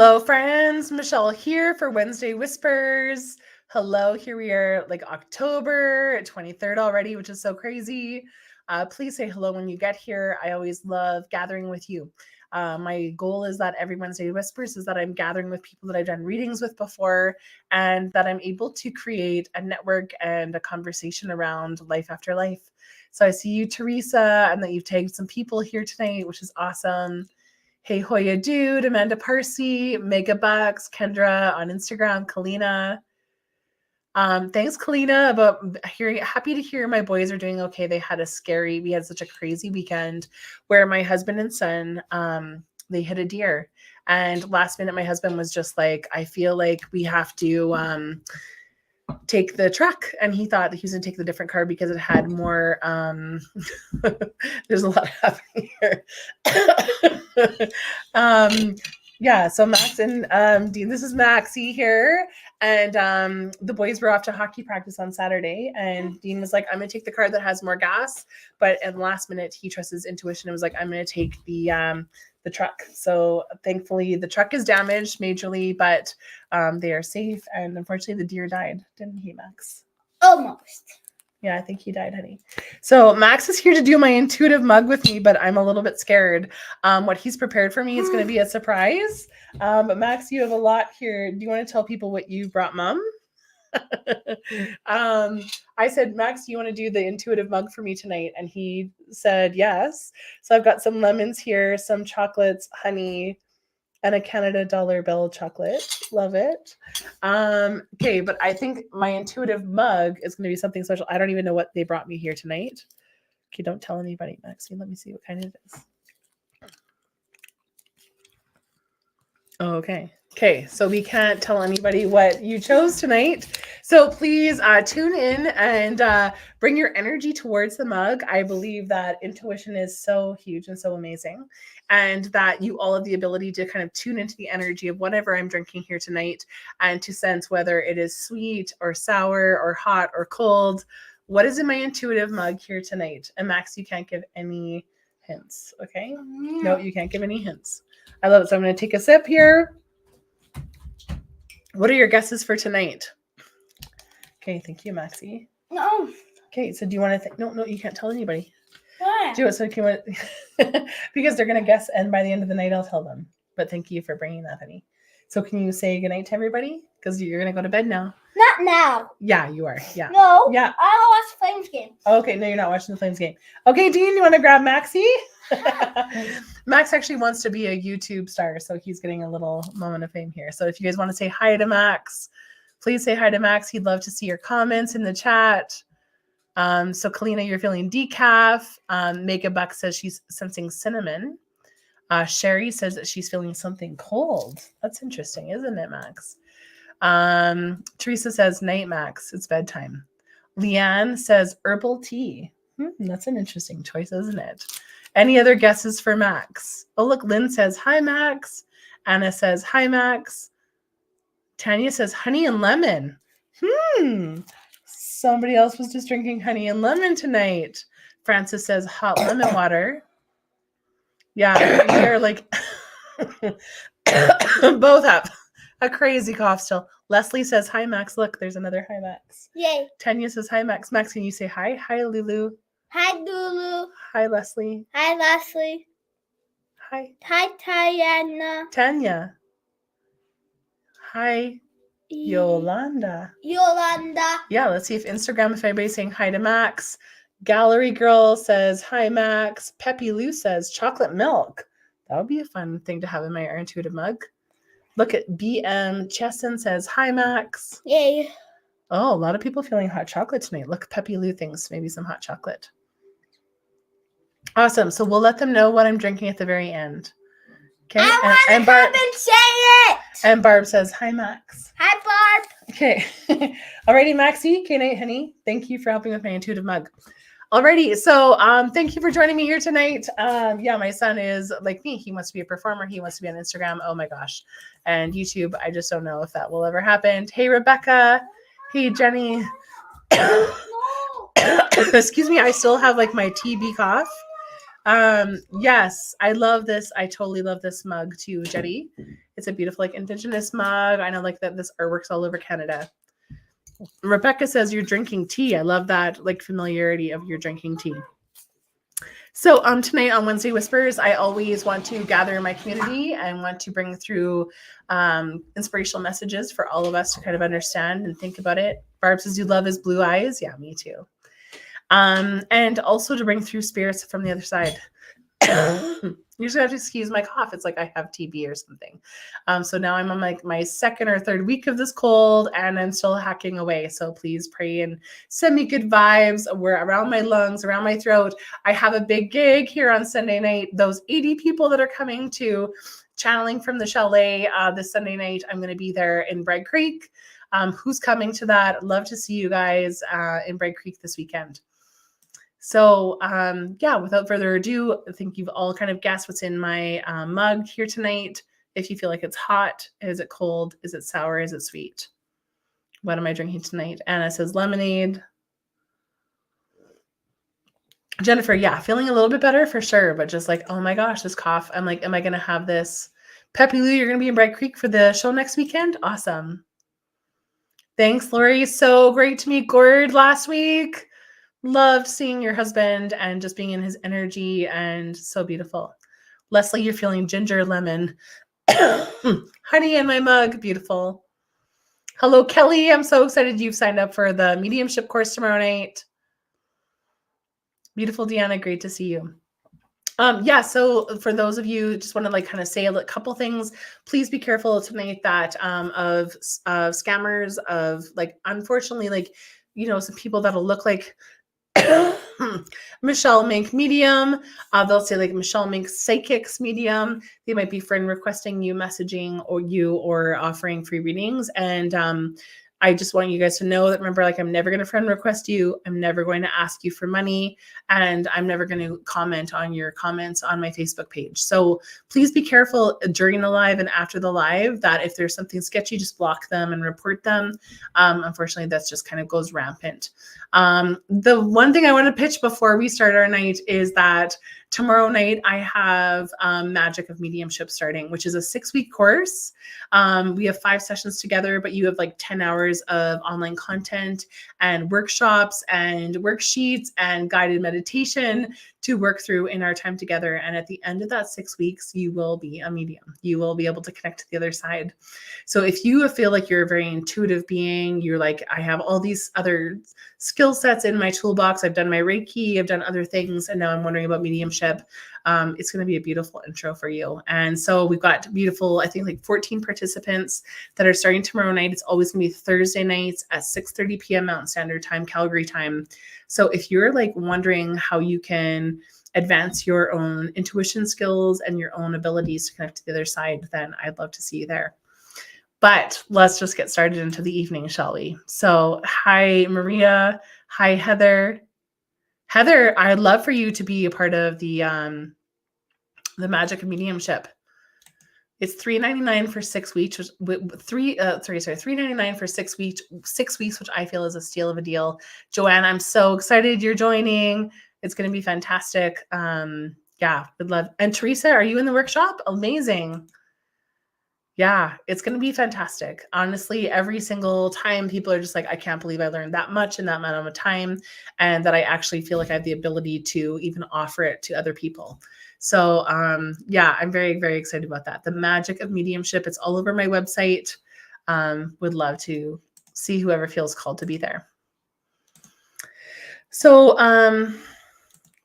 Hello, friends. Michelle here for Wednesday Whispers. Hello, here we are, like October 23rd already, which is so crazy. Please say hello when you get here. I always love gathering with you. My goal is that every Wednesday Whispers is that I'm gathering with people that I've done readings with before, and that I'm able to create a network and a conversation around life after life. So I see you, Teresa, and that you've tagged some people here tonight, which is awesome. Hey Hoya Dude, Amanda Parsi, Megabucks, Kendra on Instagram, Kalina. Thanks, Kalina, about hearing. Happy to hear my boys are doing okay. We had such a crazy weekend where my husband and son, they hit a deer. And last minute, my husband was just like, I feel like we have to take the truck, and he thought that he was going to take the different car because it had more there's a lot happening here. Yeah, so Max and Dean, this is Maxie here, and the boys were off to hockey practice on Saturday, and Dean was like, I'm going to take the car that has more gas, but at the last minute he trusts his intuition and was like, I'm going to take the truck. So thankfully the truck is damaged majorly, but they are safe, and unfortunately the deer died, didn't he, Max? Almost. Yeah, I think he died, honey. So Max is here to do my intuitive mug with me, but I'm a little bit scared. What he's prepared for me is going to be a surprise. But Max, you have a lot here. Do you want to tell people what you brought Mom? I said, Max, do you want to do the intuitive mug for me tonight? And he said yes. So I've got some lemons here, some chocolates, honey, and a Canada dollar bill chocolate. Love it. Okay, but I think my intuitive mug is going to be something special. I don't even know what they brought me here tonight. Okay, don't tell anybody, Maxine. Let me see what kind it is. Okay. Okay, so we can't tell anybody what you chose tonight. So please tune in and bring your energy towards the mug. I believe that intuition is so huge and so amazing, and that you all have the ability to kind of tune into the energy of whatever I'm drinking here tonight, and to sense whether it is sweet or sour or hot or cold. What is in my intuitive mug here tonight? And Max, you can't give any hints, okay? No, you can't give any hints. I love it. So I'm going to take a sip here. What are your guesses for tonight? Okay, thank you, Maxie. No. Okay, so do you want to think? No, you can't tell anybody. Why? Do it so you want because they're going to guess, and by the end of the night, I'll tell them. But thank you for bringing that, honey. So can you say goodnight to everybody? Because you're going to go to bed now. Not now. Yeah, you are. Yeah. No. Yeah. I'll watch the Flames game. Okay, no, you're not watching the Flames game. Okay, Dean, you want to grab Maxie? Max actually wants to be a YouTube star, so he's getting a little moment of fame here. So if you guys want to say hi to Max, please say hi to Max. He'd love to see your comments in the chat. So Kalina, you're feeling decaf. Megabuck says she's sensing cinnamon. Sherry says that she's feeling something cold. That's interesting, isn't it, Max? Teresa says, night, Max. It's bedtime. Leanne says herbal tea. That's an interesting choice, isn't it? Any other guesses for Max? Oh, look, Lynn says, hi, Max. Anna says, hi, Max. Tanya says, honey and lemon. Somebody else was just drinking honey and lemon tonight. Francis says, hot lemon water. Yeah, they're like, both have a crazy cough still. Leslie says, hi, Max. Look, there's another hi, Max. Yay. Tanya says, hi, Max. Max, can you say hi? Hi, Lulu. Hi, Lulu. Hi, Leslie. Hi, Leslie. Hi. Hi, Tayana. Tanya. Hi, Yolanda. Yolanda. Yeah, let's see if Instagram, if anybody's saying hi to Max. Gallery Girl says, hi, Max. Peppy Lou says, chocolate milk. That would be a fun thing to have in my intuitive mug. Look at BM. Chesson says, hi, Max. Yay. Oh, a lot of people feeling hot chocolate tonight. Look, Peppy Lou thinks maybe some hot chocolate. Awesome. So we'll let them know what I'm drinking at the very end. Okay. I want to come and say it. And Barb says, hi, Max. Hi, Barb. Okay. Alrighty, Maxie. Okay, night, honey. Thank you for helping with my intuitive mug. Alrighty. So thank you for joining me here tonight. Yeah, my son is like me. He wants to be a performer. He wants to be on Instagram. Oh my gosh. And YouTube, I just don't know if that will ever happen. Hey, Rebecca. Hey, Jenny. No. Excuse me. I still have like my TB cough. Yes, I love this. I totally love this mug too, Jetty. It's a beautiful, like, indigenous mug. I know, like, that this artwork's all over Canada. Rebecca says you're drinking tea. I love that, like, familiarity of your drinking tea. So tonight on Wednesday Whispers, I always want to gather my community and want to bring through inspirational messages for all of us to kind of understand and think about it. Barb says you love his blue eyes. Yeah, me too. And also to bring through spirits from the other side. You just have to excuse my cough. It's like I have TB or something. So now I'm on like my second or third week of this cold and I'm still hacking away. So please pray and send me good vibes. We're around my lungs, around my throat. I have a big gig here on Sunday night. Those 80 people that are coming to Channeling from the Chalet this Sunday night, I'm going to be there in Bragg Creek. Who's coming to that? Love to see you guys in Bragg Creek this weekend. So yeah, without further ado, I think you've all kind of guessed what's in my mug here tonight. If you feel like it's hot, is it cold? Is it sour? Is it sweet? What am I drinking tonight? Anna says lemonade. Jennifer, yeah, feeling a little bit better for sure, but just like, oh my gosh, this cough. I'm like, am I going to have this? Peppy Lou, you're going to be in Bragg Creek for the show next weekend? Awesome. Thanks, Lori. So great to meet Gord last week. Loved seeing your husband and just being in his energy and so beautiful. Leslie, you're feeling ginger lemon. Honey in my mug. Beautiful. Hello, Kelly. I'm so excited you've signed up for the mediumship course tomorrow night. Beautiful, Deanna. Great to see you. Yeah, so for those of you, just want to like kind of say a couple things. Please be careful tonight that of scammers, of like, unfortunately, like, you know, some people that'll look like Michelle Mink medium. They'll say like Michelle Mink psychics medium. They might be friend requesting you, messaging or offering free readings. And I just want you guys to know that, remember, like, I'm never going to friend request you. I'm never going to ask you for money. And I'm never going to comment on your comments on my Facebook page. So please be careful during the live and after the live that if there's something sketchy, just block them and report them. Unfortunately, that's just kind of goes rampant. The one thing I want to pitch before we start our night is that tomorrow night I have Magic of Mediumship starting, which is a 6-week course. We have 5 sessions together, but you have like 10 hours of online content and workshops and worksheets and guided meditation to work through in our time together. And at the end of that 6 weeks, you will be a medium. You will be able to connect to the other side. So if you feel like you're a very intuitive being, you're like, I have all these other skill sets in my toolbox. I've done my Reiki, I've done other things, and now I'm wondering about mediumship. It's going to be a beautiful intro for you. And so we've got beautiful, I think like 14 participants that are starting tomorrow night. It's always going to be Thursday nights at 6:30 p.m. Mountain Standard Time, Calgary time. So if you're like wondering how you can advance your own intuition skills and your own abilities to connect to the other side, then I'd love to see you there. But let's just get started into the evening, shall we? So hi, Maria. Hi, Heather. Heather, I'd love for you to be a part of the Magic of Mediumship. It's $3.99 for 6 weeks. $3.99 for 6 weeks. 6 weeks, which I feel is a steal of a deal. Joanne, I'm so excited you're joining. It's going to be fantastic. Yeah, would love. And Teresa, are you in the workshop? Amazing. Yeah, it's going to be fantastic. Honestly, every single time people are just like, I can't believe I learned that much in that amount of time, and that I actually feel like I have the ability to even offer it to other people. So yeah, I'm very, very excited about that. The Magic of Mediumship, it's all over my website. Would love to see whoever feels called to be there. So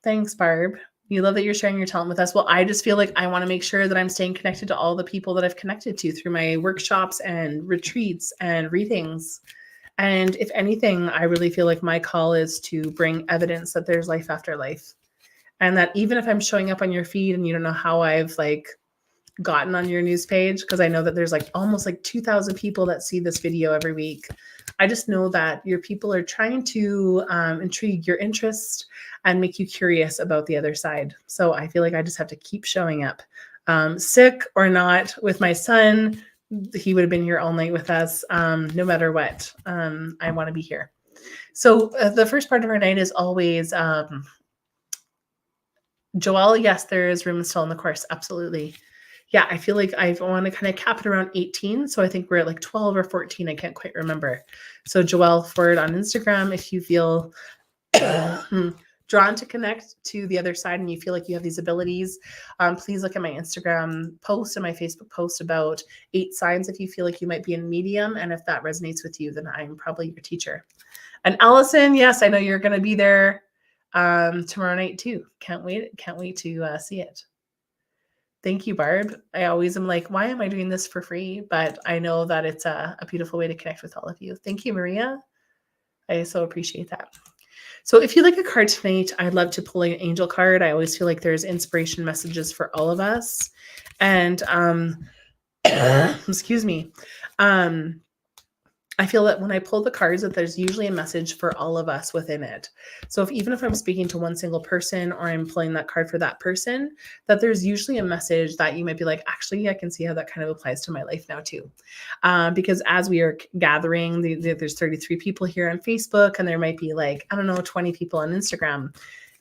thanks, Barb. You love that you're sharing your talent with us. Well, I just feel like I want to make sure that I'm staying connected to all the people that I've connected to through my workshops and retreats and readings. And if anything, I really feel like my call is to bring evidence that there's life after life. And that even if I'm showing up on your feed and you don't know how I've like gotten on your news page, because I know that there's like almost like 2,000 people that see this video every week. I just know that your people are trying to intrigue your interest and make you curious about the other side. So I feel like I just have to keep showing up. Sick or not, with my son, he would have been here all night with us, no matter what. I want to be here. So the first part of our night is always Joelle, yes, there is room still in the course. Absolutely. Yeah, I feel like I want to kind of cap it around 18. So I think we're at like 12 or 14. I can't quite remember. So Joelle, forward on Instagram if you feel drawn to connect to the other side and you feel like you have these abilities. Please look at my Instagram post and my Facebook post about 8 signs if you feel like you might be in medium. And if that resonates with you, then I'm probably your teacher. And Allison, yes, I know you're going to be there tomorrow night too. Can't wait to see it. Thank you, Barb. I always am like, why am I doing this for free? But I know that it's a beautiful way to connect with all of you. Thank you, Maria. I so appreciate that. So if you like a card tonight, I'd love to pull an angel card. I always feel like there's inspiration messages for all of us. And excuse me. I feel that when I pull the cards that there's usually a message for all of us within it. So even if I'm speaking to one single person or I'm pulling that card for that person, that there's usually a message that you might be like, actually, I can see how that kind of applies to my life now too. Because as we are gathering, there's 33 people here on Facebook and there might be like, I don't know, 20 people on Instagram.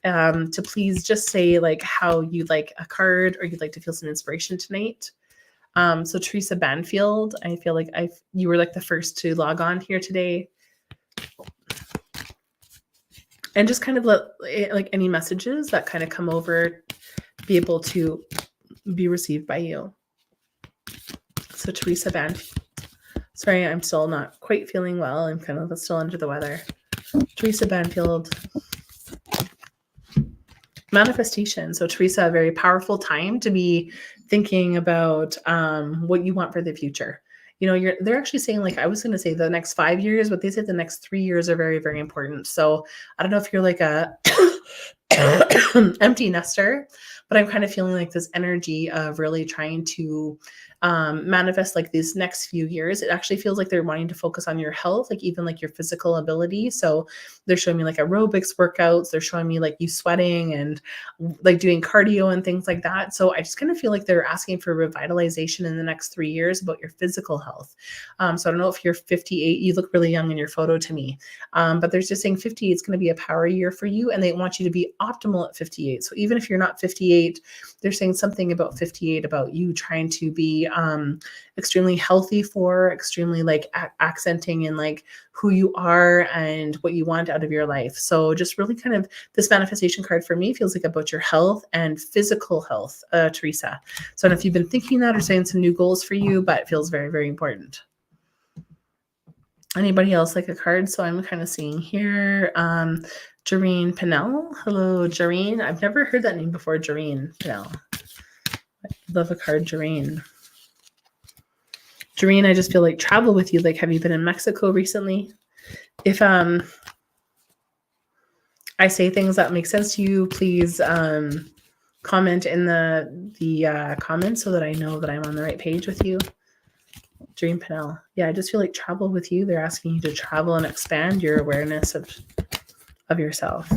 To please just say like how you'd like a card or you'd like to feel some inspiration tonight. So Teresa Banfield, I feel like you were like the first to log on here today. And just kind of let like any messages that kind of come over be able to be received by you. So Teresa Banfield. Sorry, I'm still not quite feeling well. I'm kind of still under the weather. Teresa Banfield. Manifestation. So Teresa, a very powerful time to be thinking about what you want for the future. You know, they're actually saying, like, I was going to say the next 5 years, but they said the next 3 years are very, very important. So I don't know if you're like a empty nester, but I'm kind of feeling like this energy of really trying to manifest like these next few years. It actually feels like they're wanting to focus on your health, like even like your physical ability. So they're showing me like aerobics workouts. They're showing me like you sweating and like doing cardio and things like that. So I just kind of feel like they're asking for revitalization in the next 3 years about your physical health. So I don't know if you're 58, you look really young in your photo to me, but they're just saying 58 is going to be a power year for you and they want you to be optimal at 58. So even if you're not 58, they're saying something about 58 about you trying to be extremely healthy for, extremely like accenting in like who you are and what you want out of your life. So just really kind of this manifestation card for me feels like about your health and physical health, Teresa. So I don't know if you've been thinking that or saying some new goals for you, but it feels very, very important. Anybody else like a card? So I'm kind of seeing here, Jareen Pinnell. Hello, Jareen. I've never heard that name before, Jareen Pinnell. I love a card, Jareen. Jareen, I just feel like travel with you. Like, have you been in Mexico recently? If I say things that make sense to you, please comment in the comments so that I know that I'm on the right page with you. Dream Pinnell. Yeah, I just feel like travel with you. They're asking you to travel and expand your awareness of yourself.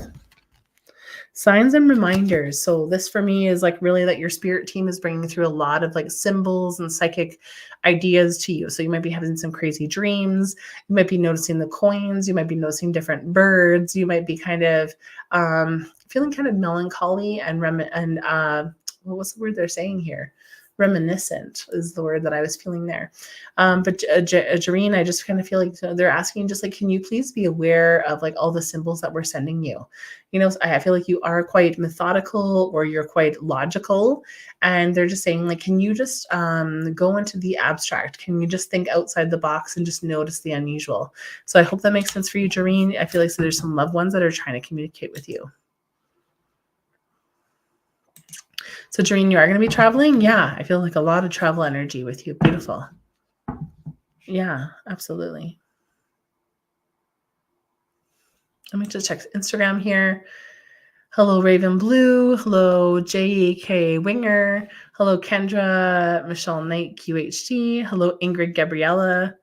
Signs and reminders. So this for me is like really that your spirit team is bringing through a lot of like symbols and psychic ideas to you. So you might be having some crazy dreams. You might be noticing the coins. You might be noticing different birds. You might be kind of feeling kind of melancholy and what was the word they're saying here? Reminiscent is the word that I was feeling there. But Jareen, I just kind of feel like they're asking just like, can you please be aware of like all the symbols that we're sending you? You know, I feel like you are quite methodical or you're quite logical. And they're just saying like, can you just go into the abstract? Can you just think outside the box and just notice the unusual? So I hope that makes sense for you, Jareen. I feel like so there's some loved ones that are trying to communicate with you. So, Jareen, you are going to be traveling? Yeah, I feel like a lot of travel energy with you. Beautiful. Yeah, absolutely. Let me just check Instagram here. Hello, Raven Blue. Hello, J.K. Winger. Hello, Kendra, Michelle Knight, QHD. Hello, Ingrid Gabriella.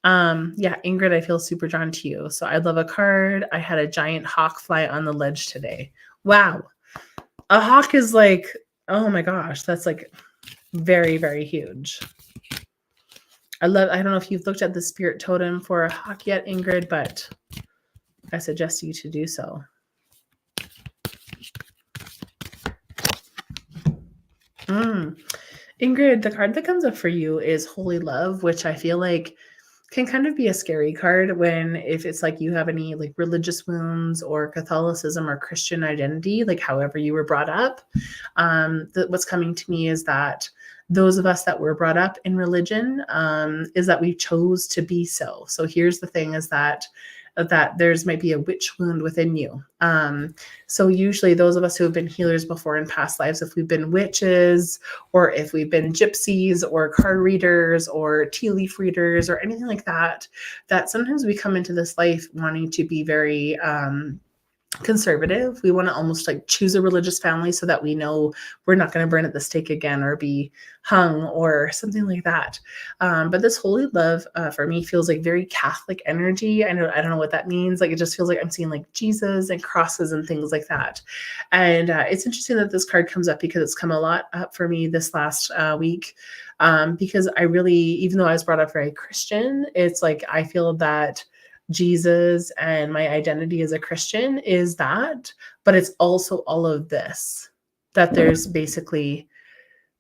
Yeah, Ingrid, I feel super drawn to you. So I love a card. I had a giant hawk fly on the ledge today. Wow. A hawk is like, oh my gosh, that's like very, very huge. I don't know if you've looked at the spirit totem for a hawk yet, Ingrid, but I suggest you to do so. Ingrid, the card that comes up for you is Holy Love, which I feel like can kind of be a scary card when if it's like you have any like religious wounds or Catholicism or Christian identity, like however you were brought up. What's coming to me is that those of us that were brought up in religion is that we chose to be so. So here's the thing: is that there's might be a witch wound within you. So usually those of us who have been healers before in past lives, if we've been witches or if we've been gypsies or card readers or tea leaf readers or anything like that, that sometimes we come into this life wanting to be very conservative. We want to almost like choose a religious family so that we know we're not going to burn at the stake again or be hung or something like that. But this holy love for me feels like very Catholic energy. I don't know what that means. Like it just feels like I'm seeing like Jesus and crosses and things like that. And it's interesting that this card comes up because it's come a lot up for me this last week. Because I really, even though I was brought up very Christian, it's like I feel that Jesus and my identity as a Christian is that, but it's also all of this, that there's basically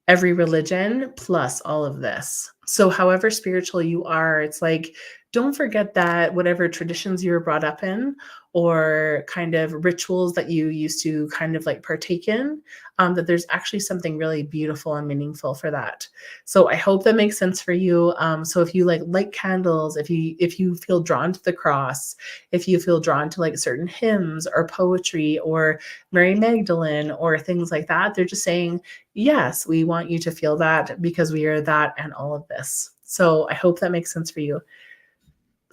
every religion plus all of this. So however spiritual you are, it's like, don't forget that whatever traditions you were brought up in or kind of rituals that you used to kind of like partake in, that there's actually something really beautiful and meaningful for that. So I hope that makes sense for you. So if you like light candles, if you feel drawn to the cross, if you feel drawn to like certain hymns or poetry or Mary Magdalene or things like that, they're just saying, yes, we want you to feel that because we are that and all of this. So I hope that makes sense for you.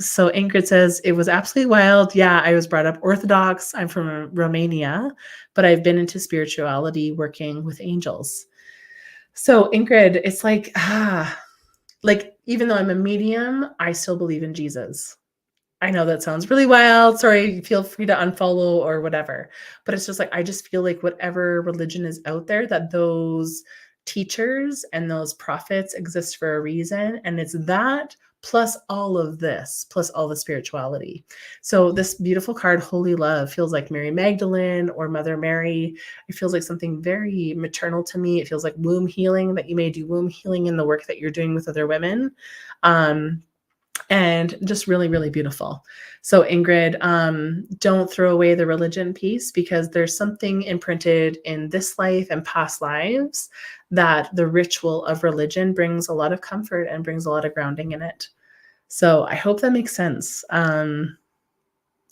So Ingrid says, it was absolutely wild. Yeah, I was brought up Orthodox. I'm from Romania, but I've been into spirituality working with angels. So Ingrid, it's like even though I'm a medium, I still believe in Jesus. I know that sounds really wild. Sorry, feel free to unfollow or whatever. But it's just like, I just feel like whatever religion is out there, that those teachers and those prophets exist for a reason. And it's that plus all of this, plus all the spirituality. So this beautiful card, Holy Love, feels like Mary Magdalene or Mother Mary. It feels like something very maternal to me. It feels like womb healing, that you may do womb healing in the work that you're doing with other women. And just really, really beautiful. So Ingrid, don't throw away the religion piece because there's something imprinted in this life and past lives that the ritual of religion brings a lot of comfort and brings a lot of grounding in it. So I hope that makes sense.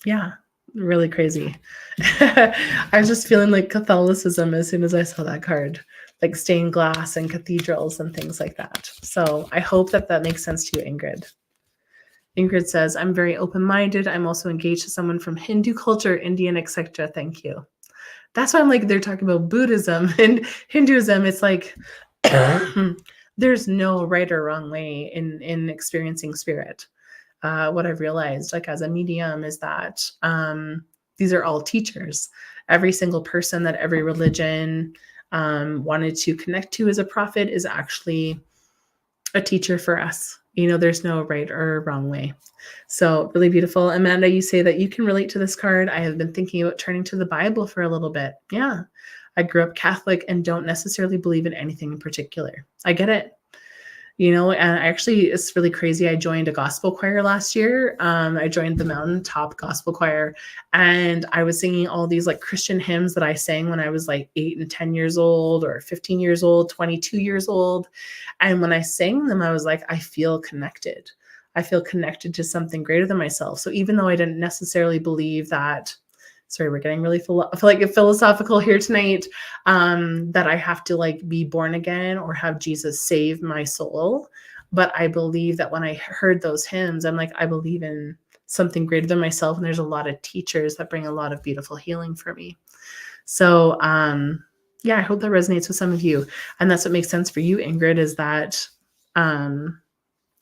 Yeah, really crazy. I was just feeling like Catholicism as soon as I saw that card, like stained glass and cathedrals and things like that. So I hope that that makes sense to you, Ingrid. Ingrid says, I'm very open-minded. I'm also engaged to someone from Hindu culture, Indian, etc. Thank you. That's why I'm like, they're talking about Buddhism and Hinduism. It's like, there's no right or wrong way in experiencing spirit. What I've realized, like as a medium, is that these are all teachers. Every single person that every religion wanted to connect to as a prophet is actually a teacher for us. You know, there's no right or wrong way. So really beautiful. Amanda, you say that you can relate to this card. I have been thinking about turning to the Bible for a little bit. Yeah. I grew up Catholic and don't necessarily believe in anything in particular. I get it. You know, and actually it's really crazy. I joined a gospel choir last year. I joined the Mountaintop Gospel Choir, and I was singing all these like Christian hymns that I sang when I was like 8 and 10 years old or 15 years old, 22 years old. And when I sang them, I was like, I feel connected. I feel connected to something greater than myself. So even though I didn't necessarily believe that, sorry, we're getting really philosophical here tonight, that I have to like be born again or have Jesus save my soul. But I believe that when I heard those hymns, I'm like, I believe in something greater than myself. And there's a lot of teachers that bring a lot of beautiful healing for me. So, yeah, I hope that resonates with some of you. And that's what makes sense for you, Ingrid, is that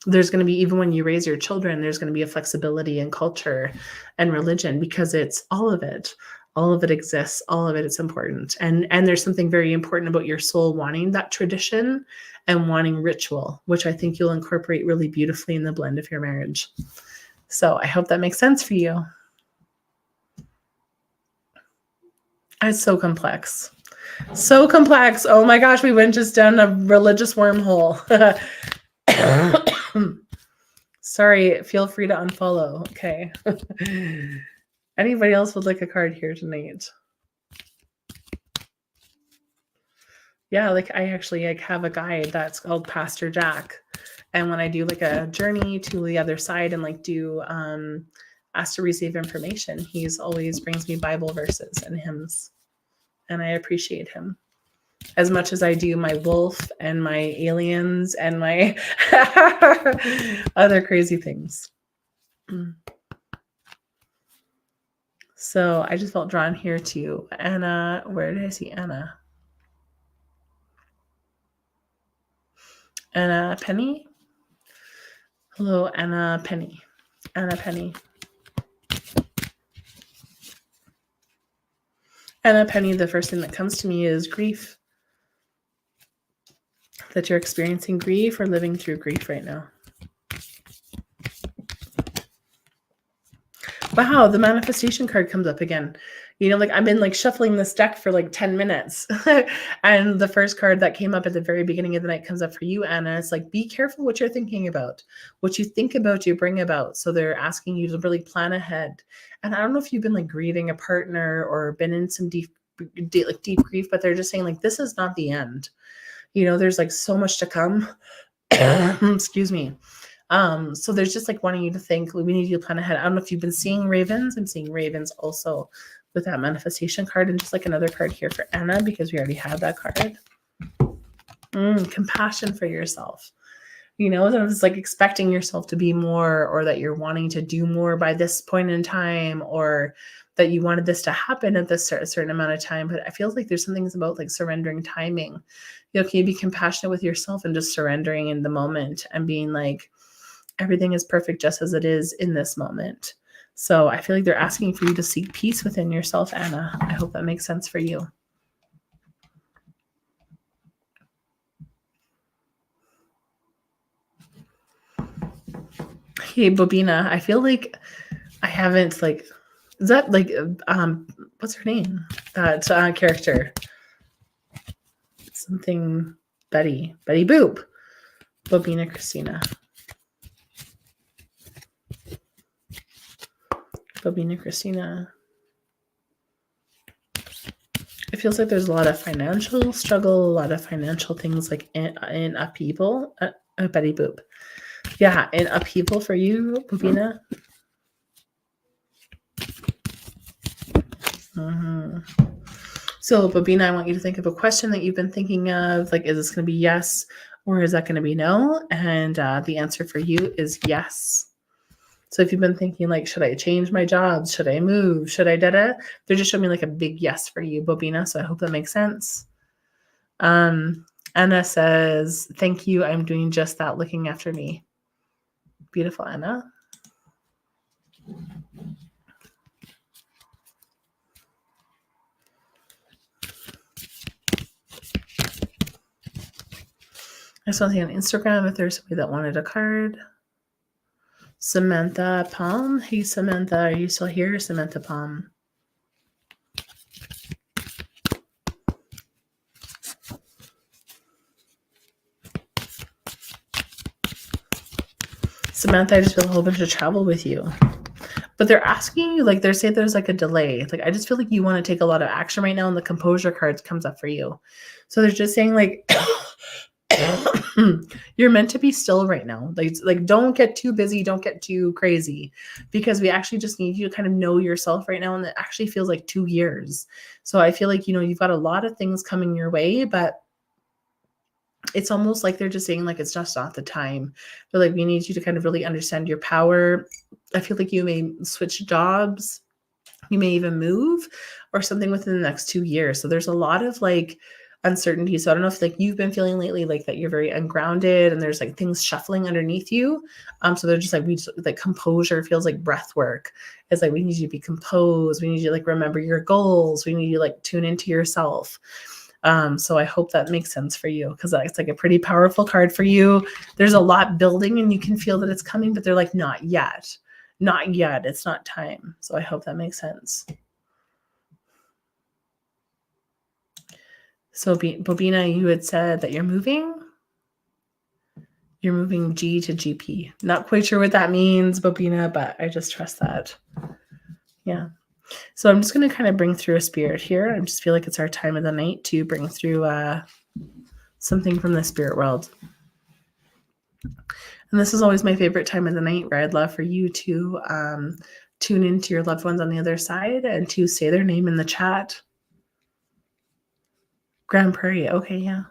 there's going to be, even when you raise your children, there's going to be a flexibility in culture and religion because it's all of it. All of it exists. All of it is important. And there's something very important about your soul wanting that tradition and wanting ritual, which I think you'll incorporate really beautifully in the blend of your marriage. So I hope that makes sense for you. It's so complex. So complex. Oh my gosh, we went just down a religious wormhole. Sorry, feel free to unfollow. Okay. Anybody else would like a card here tonight? Yeah, like I actually have a guide that's called Pastor Jack. And when I do like a journey to the other side and like do ask to receive information, he's always brings me Bible verses and hymns. And I appreciate him as much as I do my wolf and my aliens and my other crazy things. So I just felt drawn here to Anna. Where did I see Anna? Anna Penny. Hello, Anna Penny. Anna Penny. Anna Penny, the first thing that comes to me is grief. That you're experiencing grief or living through grief right now. Wow, the manifestation card comes up again. You know, like I've been like shuffling this deck for like 10 minutes. And the first card that came up at the very beginning of the night comes up for you, Anna. It's like, be careful what you're thinking about. What you think about, you bring about. So they're asking you to really plan ahead. And I don't know if you've been like grieving a partner or been in some deep grief, but they're just saying like, this is not the end. You know, there's like so much to come. Excuse me. So there's just like wanting you to think, we need you to plan ahead. I don't know if you've been seeing ravens. I'm seeing ravens also with that manifestation card, and just like another card here for Anna, because we already had that card. Compassion for yourself. You know, it's like expecting yourself to be more, or that you're wanting to do more by this point in time, or that you wanted this to happen at this certain amount of time. But I feel like there's some things about like surrendering timing. You know, can you be compassionate with yourself and just surrendering in the moment and being like, everything is perfect just as it is in this moment. So I feel like they're asking for you to seek peace within yourself, Anna. I hope that makes sense for you. Hey, Bobina, I feel like I haven't like, is that like, what's her name? That character. Something Betty Boop. Bobina Christina. Bobina Christina. It feels like there's a lot of financial struggle, a lot of financial things like in upheaval. Betty Boop. Yeah, in upheaval for you, Bobina. So, Bobina, I want you to think of a question that you've been thinking of. Like, is this going to be yes, or is that going to be no? And the answer for you is yes. So if you've been thinking like, should I change my jobs? Should I move? Should I da-da? They're just showing me like a big yes for you, Bobina. So I hope that makes sense. Anna says, thank you. I'm doing just that, looking after me. Beautiful, Anna. I saw something on Instagram if there's somebody that wanted a card. Samantha Palm. Hey, Samantha, are you still here? Samantha Palm. Samantha, I just feel a whole bunch of travel with you. But they're asking you, like, they're saying there's like a delay. Like, I just feel like you want to take a lot of action right now, and the composure cards comes up for you. So they're just saying like, you're meant to be still right now. Like don't get too busy, don't get too crazy, because we actually just need you to kind of know yourself right now. And it actually feels like 2 years. So I feel like, you know, you've got a lot of things coming your way, but it's almost like they're just saying like, it's just not the time. They're like, we need you to kind of really understand your power. I feel like you may switch jobs. You may even move or something within the next 2 years. So there's a lot of like uncertainty. So I don't know if like you've been feeling lately like that you're very ungrounded and there's like things shuffling underneath you. So they're just like, we just, like composure feels like breath work. It's like, we need you to be composed. We need you to like remember your goals. We need you to like tune into yourself. So I hope that makes sense for you, because that's like a pretty powerful card for you. There's a lot building and you can feel that it's coming, but they're like, not yet. Not yet. It's not time. So I hope that makes sense. So, Bobina, you had said that you're moving. You're moving G to GP. Not quite sure what that means, Bobina, but I just trust that. Yeah. So I'm just going to kind of bring through a spirit here. I just feel like it's our time of the night to bring through something from the spirit world. And this is always my favorite time of the night, where I'd love for you to tune into your loved ones on the other side and to say their name in the chat. Grand Prairie. Okay, yeah.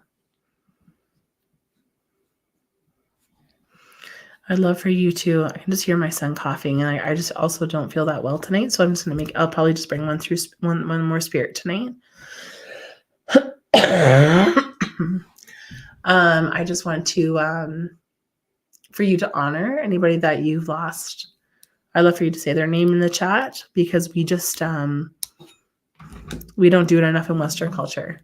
I'd love for you to, I can just hear my son coughing, and I just also don't feel that well tonight. So I'm just going to I'll probably just bring one more spirit tonight. I just want to, for you to honor anybody that you've lost. I'd love for you to say their name in the chat, because we just, we don't do it enough in Western culture.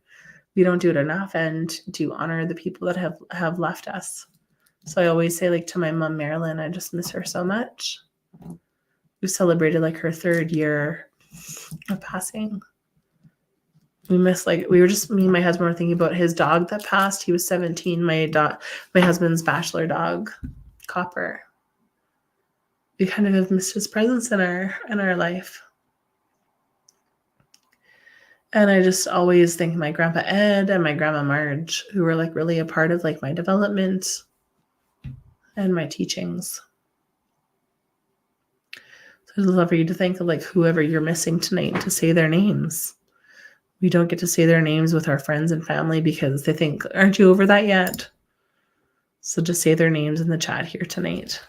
We don't do it enough, and to honor the people that have left us. So I always say, like, to my mom, Marilyn, I just miss her so much. We celebrated like her 3rd year of passing. We miss, like, we were just, me and my husband were thinking about his dog that passed. He was 17. My husband's bachelor dog, Copper. We kind of have missed his presence in our life. And I just always think my grandpa Ed and my grandma Marge, who were like really a part of like my development and my teachings. So I'd love for you to think of like whoever you're missing tonight, to say their names. We don't get to say their names with our friends and family because they think, aren't you over that yet? So just say their names in the chat here tonight.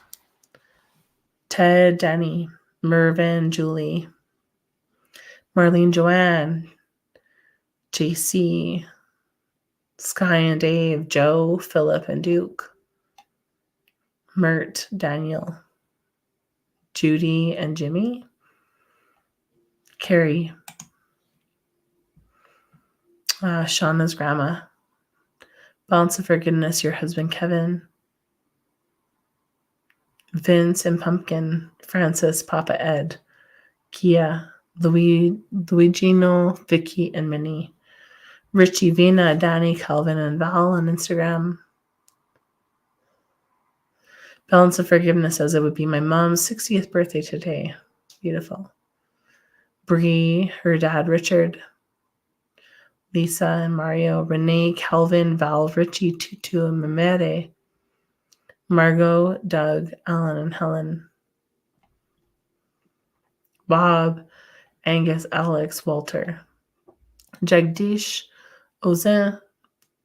Ted, Danny, Mervyn, Julie, Marlene, Joanne, JC, Sky and Dave, Joe, Philip, and Duke, Mert, Daniel, Judy, and Jimmy, Carrie, Shauna's grandma, Balance of Forgiveness, your husband, Kevin, Vince and Pumpkin, Francis, Papa Ed, Kia, Luigino, Vicky, and Minnie, Richie, Vina, Danny, Calvin, and Val on Instagram. Balance of Forgiveness says it would be my mom's 60th birthday today. Beautiful. Bree, her dad, Richard, Lisa and Mario, Renee, Calvin, Val, Richie, Tutu, and Mamere, Margot, Doug, Alan, and Helen, Bob, Angus, Alex, Walter, Jagdish, Ozan,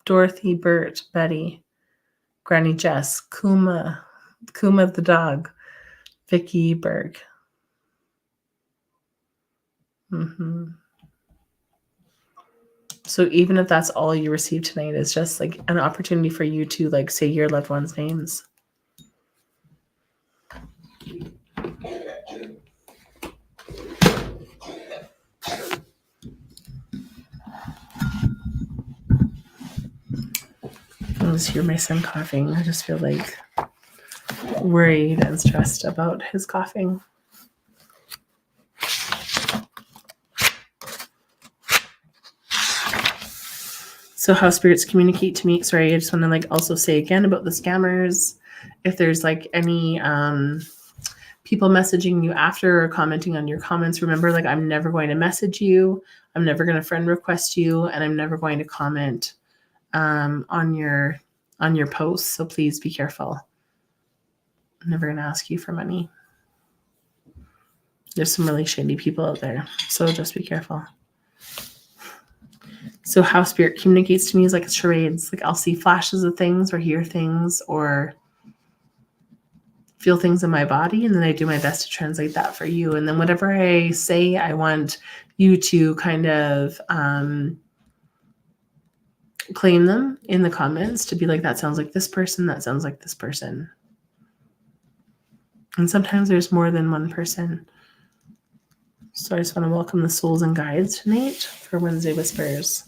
Dorothy, Bert, Betty, Granny Jess, Kuma the dog, Vicky Berg. So even if that's all you receive tonight, is just like an opportunity for you to like say your loved ones' names. I just hear my son coughing. I just feel like worried and stressed about his coughing. So how spirits communicate to me. Sorry, I just want to like also say again about the scammers. If there's like any people messaging you after or commenting on your comments, remember, like, I'm never going to message you. I'm never going to friend request you, and I'm never going to comment on your posts. So please be careful. I'm never going to ask you for money. There's some really shady people out there, so just be careful. So how spirit communicates to me is like charades. Like I'll see flashes of things or hear things or feel things in my body, and then I do my best to translate that for you. And then whatever I say, I want you to kind of claim them in the comments, to be like, that sounds like this person, that sounds like this person. And sometimes there's more than one person. So I just want to welcome the souls and guides tonight for Wednesday Whispers.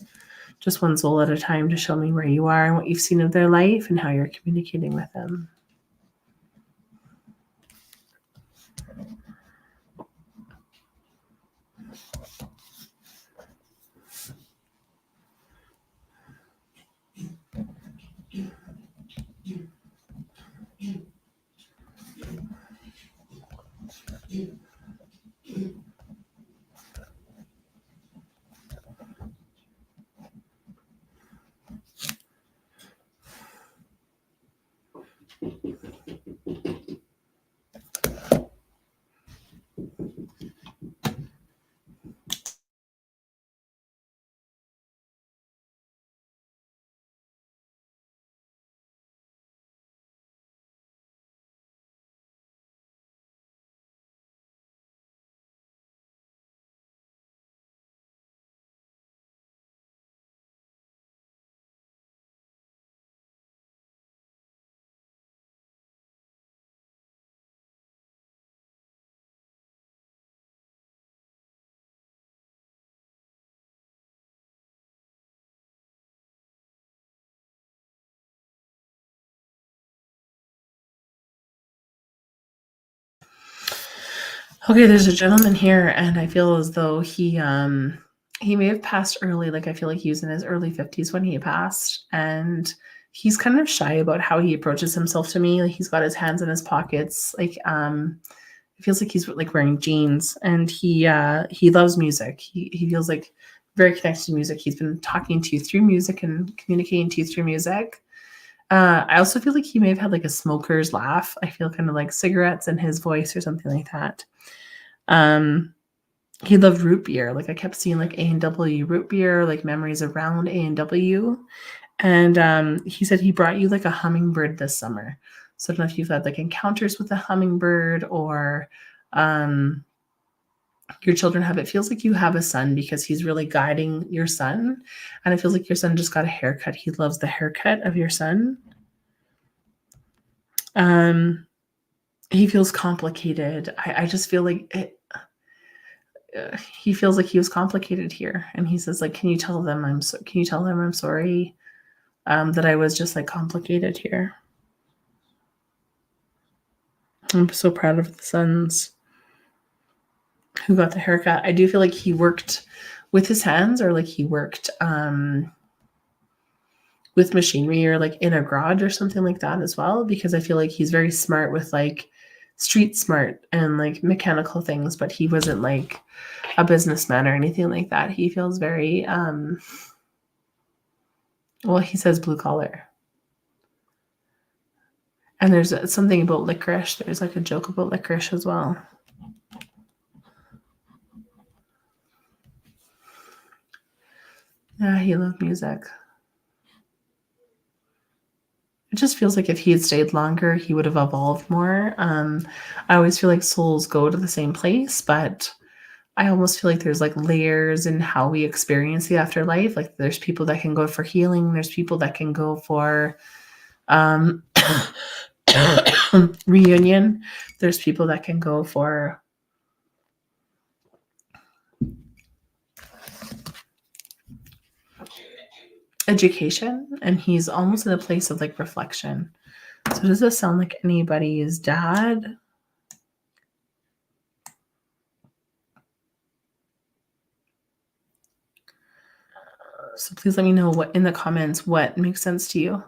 Just one soul at a time to show me where you are and what you've seen of their life and how you're communicating with them. Okay, there's a gentleman here, and I feel as though he may have passed early. Like, I feel like he was in his early 50s when he passed, and he's kind of shy about how he approaches himself to me. Like, he's got his hands in his pockets. Like, it feels like he's like wearing jeans, and he loves music. He feels like very connected to music. He's been talking to you through music and communicating to you through music. I also feel like he may have had like a smoker's laugh. I feel kind of like cigarettes in his voice or something like that. He loved root beer. Like, I kept seeing like A&W root beer, like memories around A&W. And he said he brought you like a hummingbird this summer. So I don't know if you've had like encounters with a hummingbird, or your children have. It feels like you have a son because he's really guiding your son. And it feels like your son just got a haircut. He loves the haircut of your son. He feels complicated. I just feel like he feels like he was complicated here. And he says, like, can you tell them I'm sorry that I was just like complicated here. I'm so proud of the sons who got the haircut. I do feel like he worked with his hands, or like he worked with machinery, or like in a garage or something like that as well, because I feel like he's very smart with like street smart and like mechanical things, but he wasn't like a businessman or anything like that. He feels very well, he says blue collar. And there's something about licorice. There's like a joke about licorice as well. Yeah, he loved music. It just feels like if he had stayed longer, he would have evolved more. I always feel like souls go to the same place, but I almost feel like there's like layers in how we experience the afterlife. Like, there's people that can go for healing. There's people that can go for reunion. There's people that can go for education, and he's almost in a place of like reflection. So does this sound like anybody's dad? So please let me know what in the comments what makes sense to you.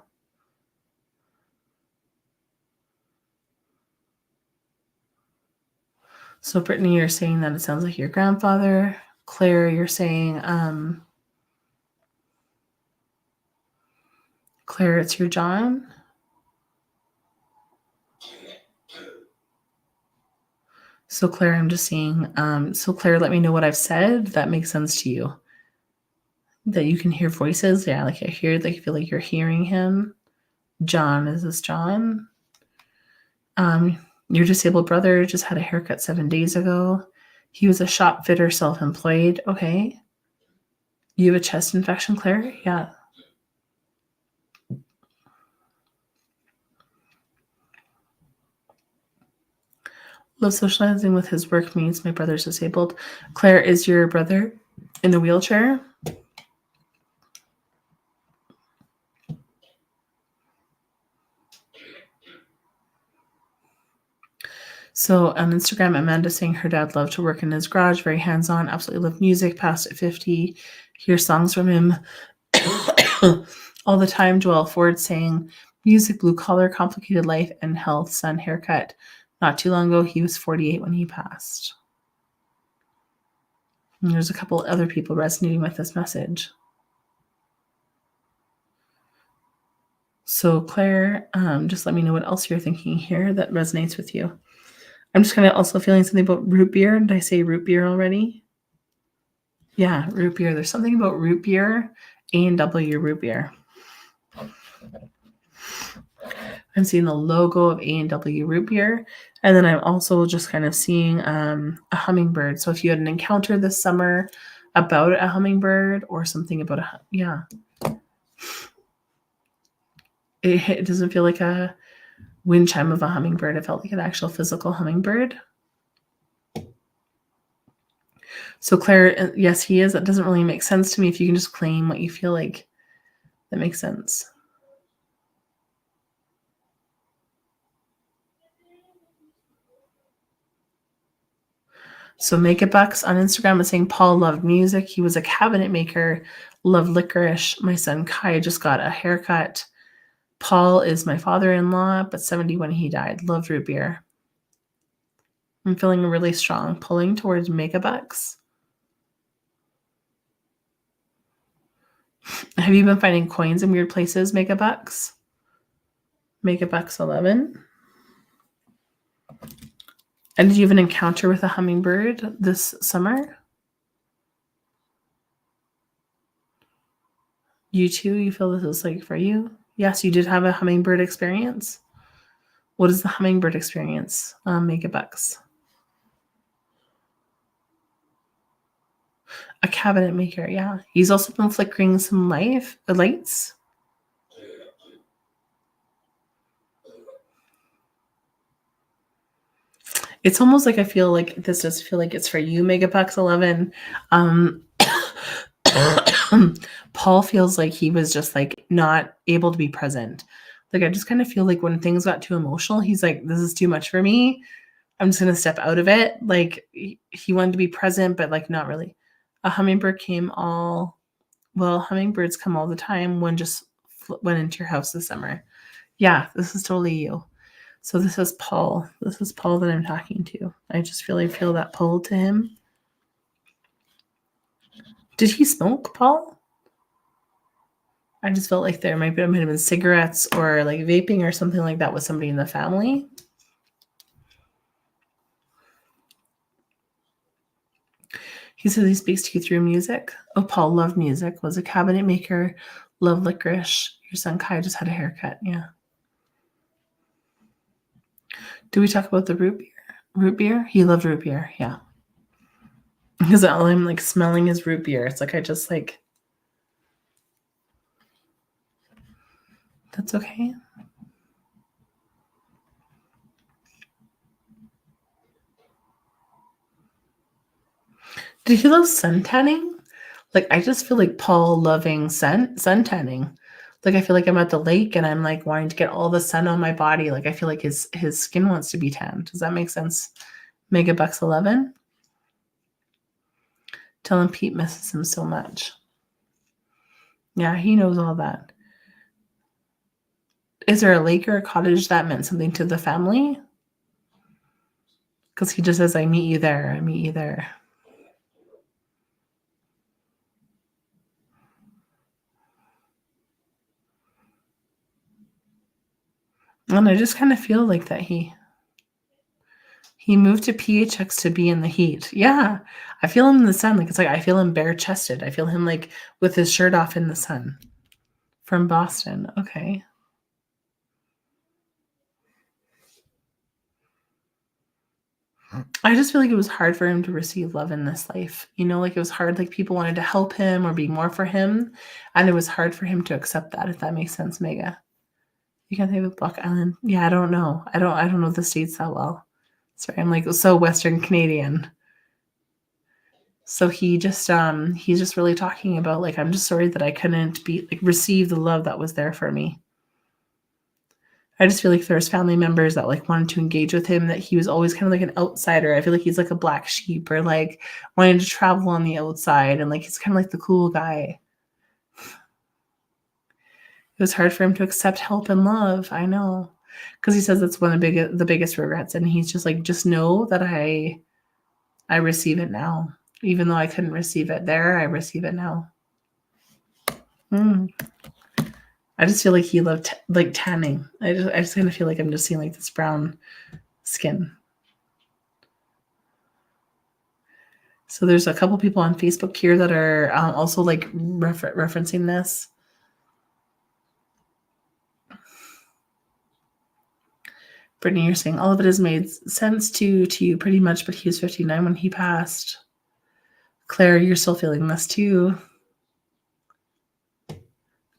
So Brittany, you're saying that it sounds like your grandfather. Claire, you're saying Claire, it's your John. So Claire, I'm just seeing, so Claire, let me know what I've said that makes sense to you. That you can hear voices. Yeah, like I hear, like I feel like you're hearing him. John, is this John? Your disabled brother just had a haircut 7 days ago. He was a shop fitter, self-employed. Okay. You have a chest infection, Claire? Yeah. Love socializing with his work means my brother's disabled. Claire, is your brother in a wheelchair? So on Instagram, Amanda saying her dad loved to work in his garage, very hands-on, absolutely loved music, past at 50, hear songs from him all the time. Joelle Ford saying music, blue collar, complicated life, and health, son, haircut. Not too long ago, he was 48 when he passed. And there's a couple other people resonating with this message. So Claire, just let me know what else you're thinking here that resonates with you. I'm just kind of also feeling something about root beer. Did I say root beer already? Yeah, root beer. There's something about root beer, A&W root beer. I'm seeing the logo of A&W root beer. And then I'm also just kind of seeing a hummingbird. So if you had an encounter this summer about a hummingbird or something about it doesn't feel like a wind chime of a hummingbird. It felt like an actual physical hummingbird. So Claire, yes, he is. That doesn't really make sense to me. If you can just claim what you feel like, that makes sense. So Makeup Bucks on Instagram is saying Paul loved music. He was a cabinet maker, loved licorice. My son Kai just got a haircut. Paul is my father-in-law, but 70 when he died. Loved root beer. I'm feeling really strong, pulling towards Makeup Bucks. Have you been finding coins in weird places, Makeup Bucks? Makeup Bucks 11. And did you have an encounter with a hummingbird this summer? You too? You feel this is like for you? Yes, you did have a hummingbird experience. What is the hummingbird experience, Makeup Bucks? A cabinet maker, yeah. He's also been flickering some lights. It's almost like I feel like this does feel like it's for you, Makeup Bucks 11. Paul feels like he was just like not able to be present. Like I just kind of feel like when things got too emotional, he's like, this is too much for me. I'm just going to step out of it. Like he wanted to be present, but like not really. A hummingbird hummingbirds come all the time. One just went into your house this summer. Yeah, this is totally you. So this is Paul. This is Paul that I'm talking to. I just really feel that pull to him. Did he smoke, Paul? I just felt like there might have been cigarettes or like vaping or something like that with somebody in the family. He says he speaks to you through music. Oh, Paul loved music, was a cabinet maker, loved licorice. Your son Kai just had a haircut. Yeah. Do we talk about the root beer? Root beer? He loved root beer. Yeah. Because all I'm like smelling is root beer. It's like I just like. That's okay. Did he love sun tanning? Like I just feel like Paul loving sun tanning. Like I feel like I'm at the lake and I'm like wanting to get all the sun on my body. Like I feel like his skin wants to be tanned. Does that make sense? Mega Bucks 11. Tell him Pete misses him so much. Yeah, he knows all that. Is there a lake or a cottage that meant something to the family? Because he just says, I meet you there. I meet you there. And I just kind of feel like that he moved to PHX to be in the heat. Yeah. I feel him in the sun. Like it's like I feel him bare chested. I feel him like with his shirt off in the sun. From Boston. Okay. I just feel like it was hard for him to receive love in this life. You know, like it was hard, like people wanted to help him or be more for him. And it was hard for him to accept that, if that makes sense, Mega. You can't think of Block Island. Yeah, I don't know. I don't know the states that well. Sorry, I'm like so Western Canadian. So he's just really talking about like, I'm just sorry that I couldn't receive the love that was there for me. I just feel like there's family members that like wanted to engage with him, that he was always kind of like an outsider. I feel like he's like a black sheep or like wanting to travel on the outside and like he's kind of like the cool guy. It was hard for him to accept help and love. I know. because he says that's one of the biggest regrets. And he's just like, just know that I receive it now. Even though I couldn't receive it there, I receive it now. I just feel like he loved like tanning. I just kind of feel like I'm just seeing like this brown skin. So there's a couple people on Facebook here that are also like referencing this. Brittany, you're saying all of it has made sense to you pretty much, but he was 59 when he passed. Claire, you're still feeling this too.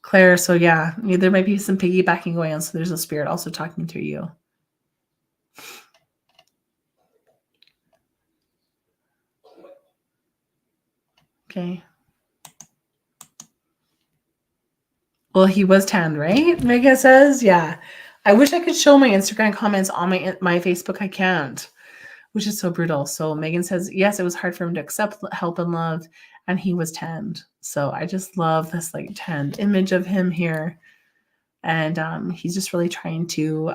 Claire, so yeah, there might be some piggybacking going on. So there's a spirit also talking through you. Okay. Well, he was tanned, right? Mega says, yeah. I wish I could show my Instagram comments on my Facebook. I can't, which is so brutal. So Megan says, yes, it was hard for him to accept help and love, and he was tanned. So I just love this like tanned image of him here. And he's just really trying to,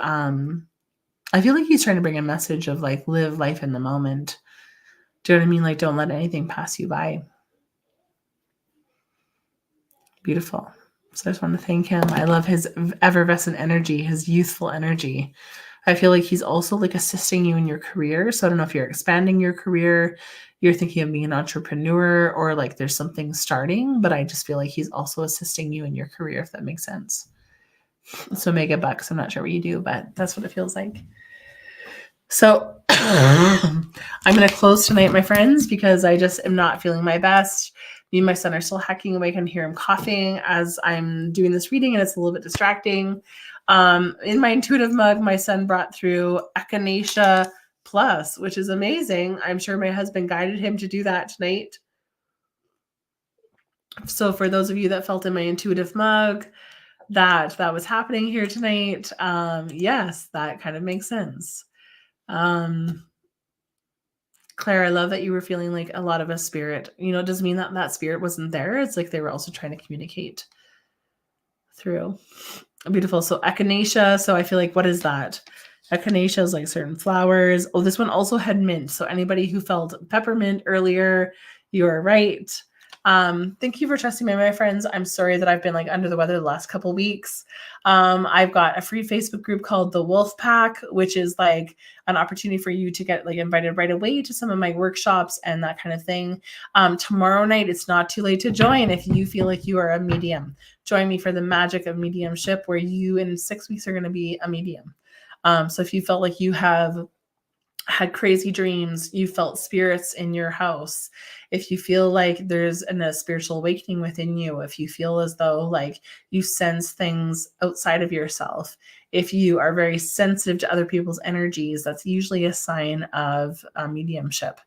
I feel like he's trying to bring a message of like, live life in the moment. Do you know what I mean? Like, don't let anything pass you by. Beautiful. So I just want to thank him. I love his effervescent energy, his youthful energy. I feel like he's also like assisting you in your career. So I don't know if you're expanding your career, you're thinking of being an entrepreneur, or like there's something starting, but I just feel like he's also assisting you in your career, if that makes sense. So mega bucks. I'm not sure what you do, but that's what it feels like. So I'm going to close tonight, my friends, because I just am not feeling my best. Me and my son are still hacking away. I can hear him coughing as I'm doing this reading, and it's a little bit distracting. In my intuitive mug, my son brought through Echinacea Plus, which is amazing. I'm sure my husband guided him to do that tonight. So for those of you that felt in my intuitive mug that was happening here tonight, yes, that kind of makes sense. Claire, I love that you were feeling like a lot of a spirit. It doesn't mean that that spirit wasn't there. It's like they were also trying to communicate through. Beautiful. So echinacea. So I feel like, what is that? Echinacea is like certain flowers. Oh, this one also had mint. So anybody who felt peppermint earlier, you are right. Thank you for trusting me, my friends. I'm sorry that I've been like under the weather the last couple weeks. I've got a free Facebook group called the Wolf Pack, which is like an opportunity for you to get like invited right away to some of my workshops and that kind of thing. Tomorrow night, it's not too late to join if you feel like you are a medium. Join me for the magic of mediumship, where you in 6 weeks are going to be a medium. So if you felt like you have had crazy dreams, you felt spirits in your house, if you feel like there's a spiritual awakening within you, if you feel as though like you sense things outside of yourself, if you are very sensitive to other people's energies, that's usually a sign of mediumship.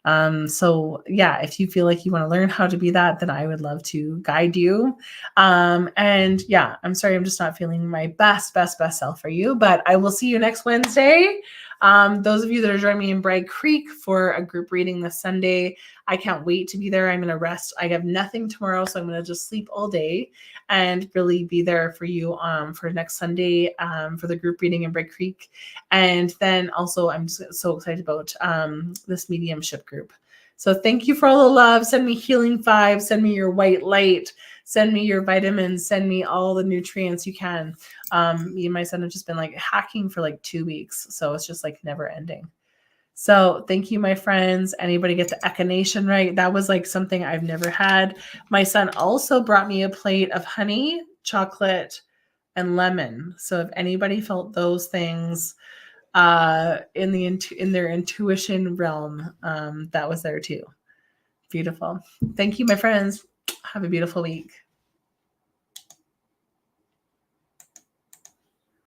So yeah, if you feel like you want to learn how to be that, then I would love to guide you. And yeah, I'm sorry, I'm just not feeling my best self for you, but I will see you next Wednesday. Those of you that are joining me in Bragg Creek for a group reading this Sunday, I can't wait to be there. I'm going to rest. I have nothing tomorrow, so I'm going to just sleep all day and really be there for you for next Sunday for the group reading in Bragg Creek. And then also I'm just so excited about this mediumship group. So thank you for all the love. Send me healing vibes. Send me your white light. Send me your vitamins. Send me all the nutrients you can. Me and my son have just been like hacking for like 2 weeks. So it's just like never ending. So thank you, my friends. Anybody get the echinacea right? That was like something I've never had. My son also brought me a plate of honey, chocolate, and lemon. So if anybody felt those things in their intuition realm, that was there too. Beautiful. Thank you, my friends. Have a beautiful week.